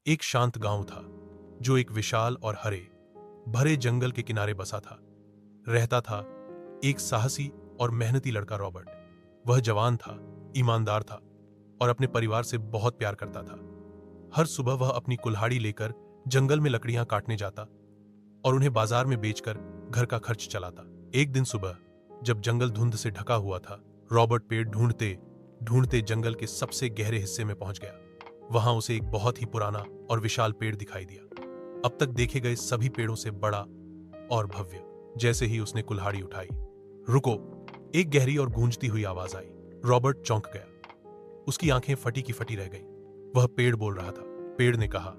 एक शांत गांव था जो एक विशाल और हरे भरे जंगल के किनारे बसा था। रहता था एक साहसी और मेहनती लड़का रॉबर्ट। वह जवान था, ईमानदार था और अपने परिवार से बहुत प्यार करता था। हर सुबह वह अपनी कुल्हाड़ी लेकर जंगल में लकड़ियां काटने जाता और उन्हें बाजार में बेचकर घर का खर्च चलाता। एक दिन सुबह जब जंगल धुंध से ढका हुआ था, रॉबर्ट पेड़ ढूंढते ढूंढते जंगल के सबसे गहरे हिस्से में पहुंच गया। वहां उसे एक बहुत ही पुराना और विशाल पेड़ दिखाई दिया, अब तक देखे गए सभी पेड़ों से बड़ा और भव्य। जैसे ही उसने कुल्हाड़ी उठाई, रुको, एक गहरी और गूंजती हुई आवाज आई। रॉबर्ट चौंक गया, उसकी आंखें फटी की फटी रह गईं। वह पेड़ बोल रहा था। पेड़ ने कहा,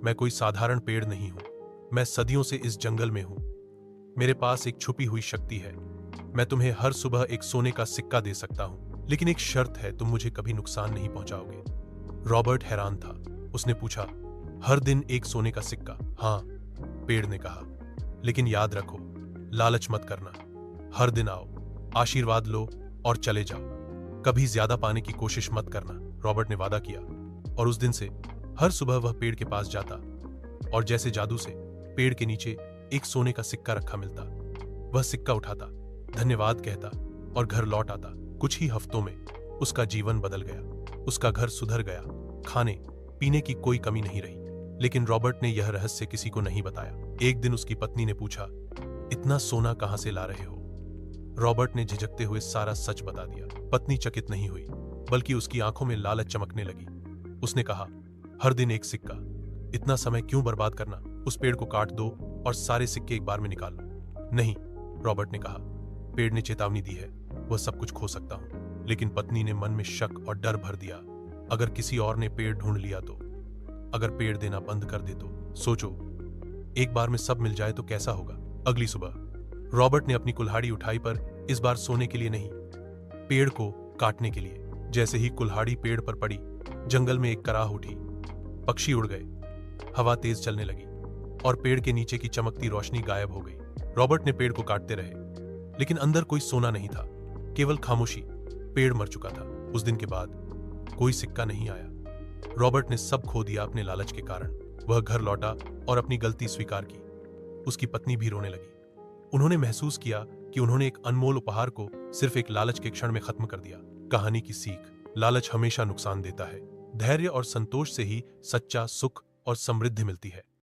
मैं कोई साधारण पेड़ नहीं हूं, मैं सदियों से इस जंगल में हूं। मेरे पास एक छुपी हुई शक्ति है। मैं तुम्हें हर सुबह एक सोने का सिक्का दे सकता हूं, लेकिन एक शर्त है, तुम मुझे कभी नुकसान नहीं पहुंचाओगे। रॉबर्ट हैरान था। उसने पूछा, हर दिन एक सोने का सिक्का? हाँ, पेड़ ने कहा, लेकिन याद रखो, लालच मत करना। हर दिन आओ, आशीर्वाद लो और चले जाओ। कभी ज्यादा पाने की कोशिश मत करना। रॉबर्ट ने वादा किया और उस दिन से हर सुबह वह पेड़ के पास जाता और जैसे जादू से पेड़ के नीचे एक सोने का सिक्का रखा मिलता। वह सिक्का उठाता, धन्यवाद कहता और घर लौट आता। कुछ ही हफ्तों में उसका जीवन बदल गया। उसका घर सुधर गया, खाने पीने की कोई कमी नहीं रही। लेकिन रॉबर्ट ने यह रहस्य किसी को नहीं बताया। एक दिन उसकी पत्नी ने पूछा, इतना सोना कहां से ला रहे हो? रॉबर्ट ने झिझकते हुए सारा सच बता दिया। पत्नी चकित नहीं हुई, बल्कि उसकी आंखों में लालच चमकने लगी। उसने कहा, हर दिन एक सिक्का, इतना समय क्यों बर्बाद करना? उस पेड़ को काट दो और सारे सिक्के एक बार में निकाल लो। नहीं, रॉबर्ट ने कहा, पेड़ ने चेतावनी दी है, वह सब कुछ खो सकता हूं। लेकिन पत्नी ने मन में शक और डर भर दिया। अगर किसी और ने पेड़ ढूंढ लिया तो? अगर पेड़ देना बंद कर दे तो? सोचो, एक बार में सब मिल जाए तो कैसा होगा? अगली सुबह रॉबर्ट ने अपनी कुल्हाड़ी उठाई, पर इस बार सोने के लिए नहीं, पेड़ को काटने के लिए। जैसे ही कुल्हाड़ी पेड़ पर पड़ी, जंगल में एक कराह उठी। पक्षी उड़ गए, हवा तेज चलने लगी और पेड़ के नीचे की चमकती रोशनी गायब हो गई। रॉबर्ट ने पेड़ को काटते रहे, लेकिन अंदर कोई सोना नहीं था, केवल खामोशी। पेड़ मर चुका था। उस दिन के बाद कोई सिक्का नहीं आया। रॉबर्ट ने सब खो दिया अपने लालच के कारण। वह घर लौटा और अपनी गलती स्वीकार की। उसकी पत्नी भी रोने लगी। उन्होंने महसूस किया कि उन्होंने एक अनमोल उपहार को सिर्फ एक लालच के क्षण में खत्म कर दिया। कहानी की सीख, लालच हमेशा नुकसान देता है। धैर्य और संतोष से ही सच्चा सुख और समृद्धि मिलती है।